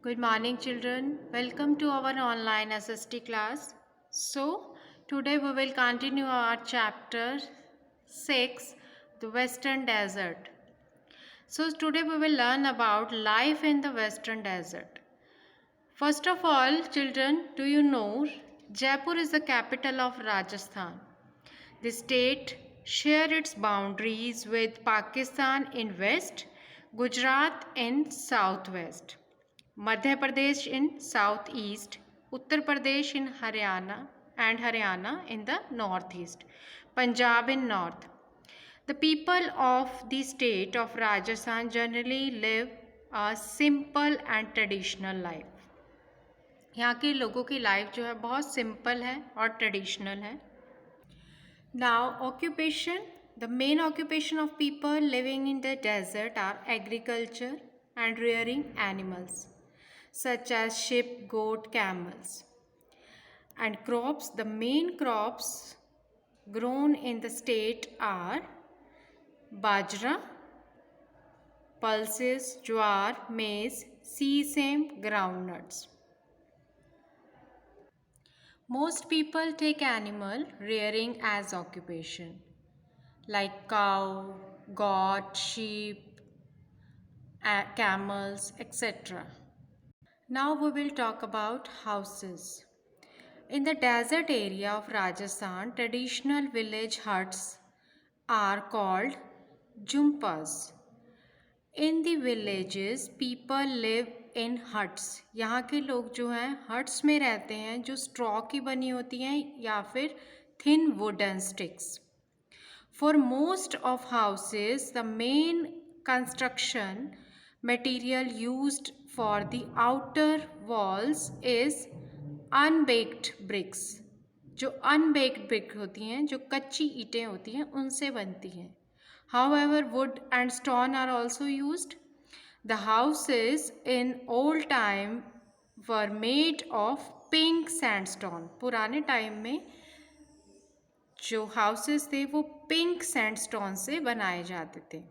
Good morning, children. Welcome to our online SST class. So, today we will continue our chapter 6, the Western Desert. So, today we will learn about life in the Western Desert. First of all, children, do you know Jaipur is the capital of Rajasthan? The state shares its boundaries with Pakistan in west, Gujarat in southwest, Madhya Pradesh in southeast, Uttar Pradesh in Haryana and Haryana in the northeast, Punjab in north. The people of the state of Rajasthan generally live a simple and traditional life. यहाँ के लोगों की life जो है बहुत simple है और traditional है. Now, occupation. The main occupation of people living in the desert are agriculture and rearing animals, such as sheep, goat, camels. And crops. The main crops grown in the state are bajra, pulses, jowar, maize, sesame, groundnuts. Most people take animal rearing as occupation, like cow, goat, sheep, camels, etc. Now we will talk about houses. In the desert area of Rajasthan, traditional village huts are called jumpas. In the villages, people live in huts. यहाँ के लोग जो हैं huts में रहते हैं जो straw की बनी होती हैं या फिर thin wooden sticks. For most of houses, the main construction material used for the outer walls is unbaked bricks. जो unbaked brick होती हैं, जो कच्ची ईंटें होती हैं, उनसे बनती हैं. However, wood and stone are also used. The houses in old time were made of pink sandstone. पुराने टाइम में जो हाउसेस थे वो पिंक सैंडस्टोन से बनाए जाते थे.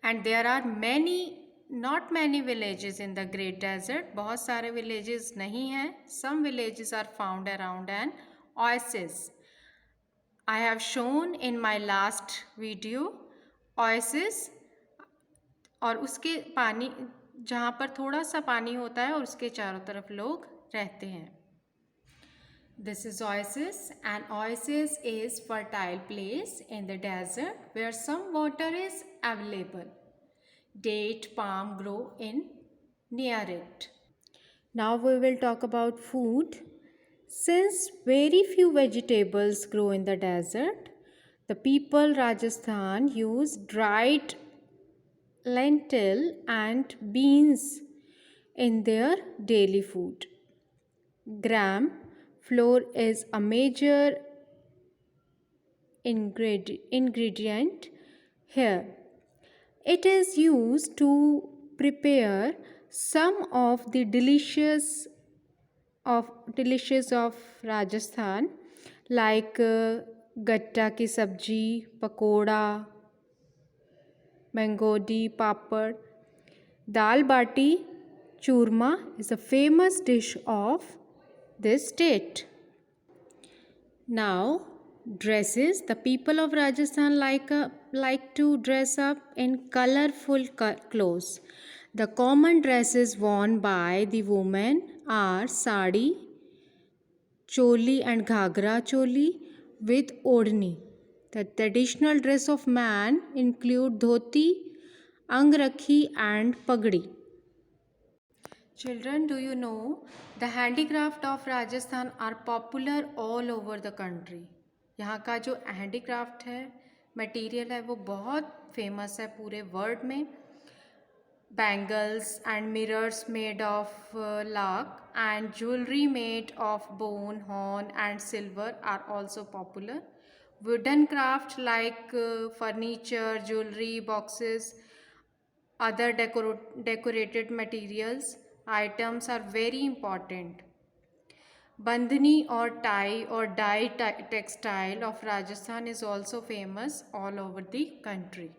And there are many not many villages in the great desert. बहुत सारे विलेजेस नहीं हैं. Some villages are found around an oasis. I have shown in my last video oasis, और उसके पानी जहाँ पर थोड़ा सा पानी होता है और उसके चारों तरफ लोग रहते हैं. This is oasis. An oasis is fertile place in the desert where some water is available. Date palm grow in near it. Now we will talk about food. Since very few vegetables grow in the desert, the people Rajasthan use dried lentil and beans in their daily food. Gram flour is a major ingredient here. It is used to prepare some of the dishes of Rajasthan, like gatta ki sabji, pakoda, mangodi, papad. Dal bati churma is a famous dish of this state. Now, dresses. The people of Rajasthan like to dress up in colorful clothes. The common dresses worn by the women are sari, choli and ghagra choli with odhni. The traditional dress of man include dhoti, angrakhi and pagdi. Children, do you know the handicraft of Rajasthan are popular all over the country. यहाँ का जो handicraft है, material है, वो बहुत famous है पूरे world में. Bangles and mirrors made of lak and jewelry made of bone, horn and silver are also popular. Wooden craft like furniture, jewelry, boxes, other decorated materials items are very important. Bandhani or tie or dye textile of Rajasthan is also famous all over the country.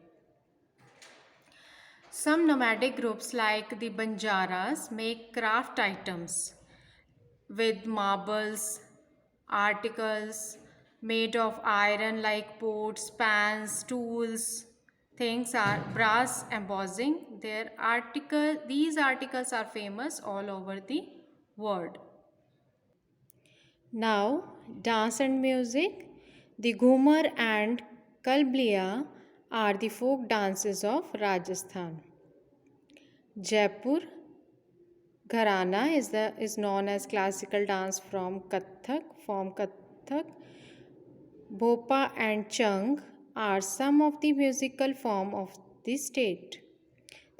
Some nomadic groups like the Banjaras make craft items with marbles, articles made of iron like pots, pans, tools, things are brass embossing. These articles are famous all over the world. Now, dance and music. The Ghumar and Kalbliya are the folk dances of Rajasthan. Jaipur Gharana is known as classical dance from Kathak. Bhopa and Chung are some of the musical form of the state.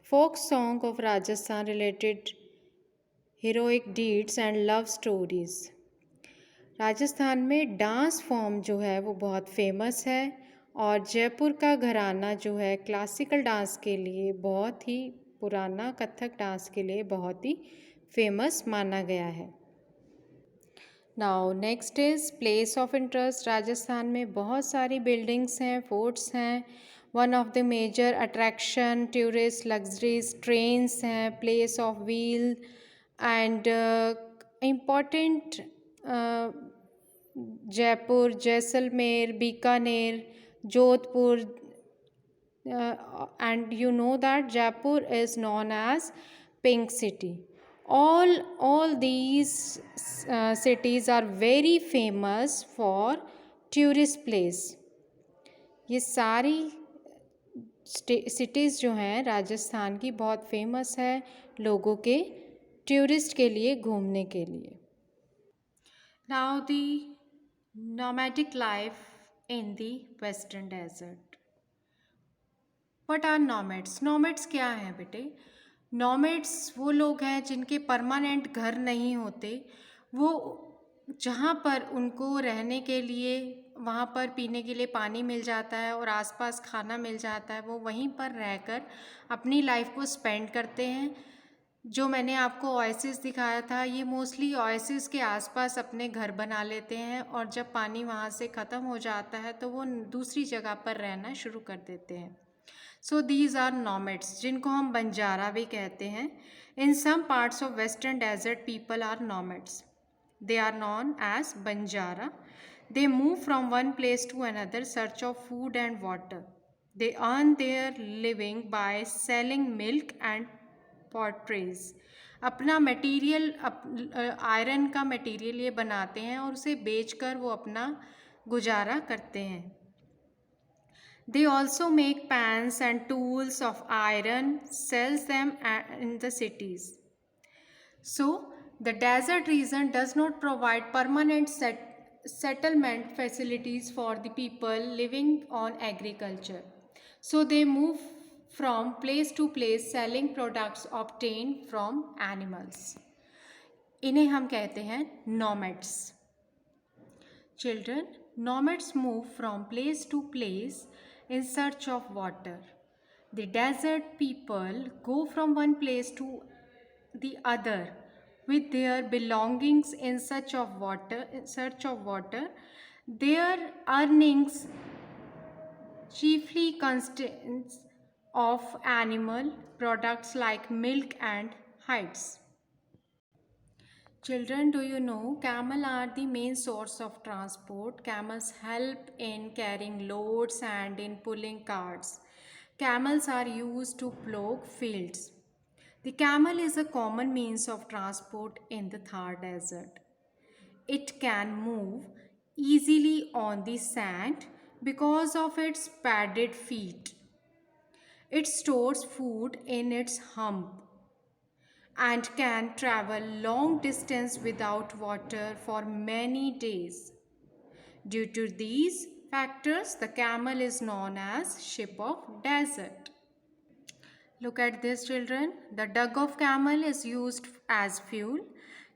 Folk song of Rajasthan related heroic deeds and love stories. Rajasthan में dance form जो है वो बहुत famous है और जयपुर का घराना जो है क्लासिकल डांस के लिए बहुत ही पुराना कथक डांस के लिए बहुत ही फेमस माना गया है। Now next is place of interest. Rajasthan में बहुत सारी बिल्डिंग्स हैं, फोर्ट्स हैं। One of the major attraction tourist luxuries trains हैं, place of wheel and important Jaipur, Jaisalmer, Bikaner, Jodhpur, and you know that Jaipur is known as Pink City. All these cities are very famous for tourist place. ये सारी cities जो हैं राजस्थान की बहुत famous है लोगों के टूरिस्ट के लिए घूमने के लिए। Now the nomadic life in the western desert. What are nomads? Nomads क्या हैं बेटे? Nomads वो लोग हैं जिनके परमानेंट घर नहीं होते, वो जहाँ पर उनको रहने के लिए, वहाँ पर पीने के लिए पानी मिल जाता है और आसपास खाना मिल जाता है, वो वहीं पर रहकर अपनी लाइफ को स्पेंड करते हैं। जो मैंने आपको ओएसिस दिखाया था, ये मोस्टली ओएसिस के आसपास अपने घर बना लेते हैं और जब पानी वहाँ से ख़त्म हो जाता है तो वो दूसरी जगह पर रहना शुरू कर देते हैं। सो दीज आर नॉमेड्स, जिनको हम बंजारा भी कहते हैं। In some parts of western desert people are nomads, they are known as Banjara. They move from one place to another search of food and water. They earn their living by selling milk and potteries. अपना material iron का material ये बनाते हैं और उसे बेचकर वो अपना गुजारा करते हैं। They also make pans and tools of iron, sells them in the cities. So, the desert region does not provide permanent settlement facilities for the people living on agriculture. So, they move from place to place selling products obtained from animals. इन्हें हम कहते हैं nomads. Children, nomads move from place to place in search of water. The desert people go from one place to the other with their belongings in search of water. Their earnings chiefly consists of animal products like milk and hides. Children, do you know camels are the main source of transport? Camels help in carrying loads and in pulling carts. Camels are used to plough fields. The camel is a common means of transport in the Thar Desert. It can move easily on the sand because of its padded feet. It stores food in its hump and can travel long distance without water for many days. Due to these factors, the camel is known as ship of desert. Look at this, children. The dung of camel is used as fuel.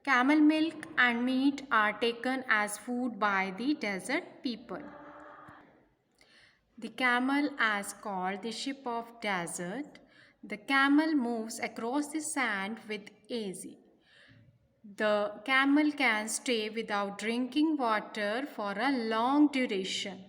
Camel milk and meat are taken as food by the desert people. The camel, as called the ship of desert, the camel moves across the sand with ease. The camel can stay without drinking water for a long duration.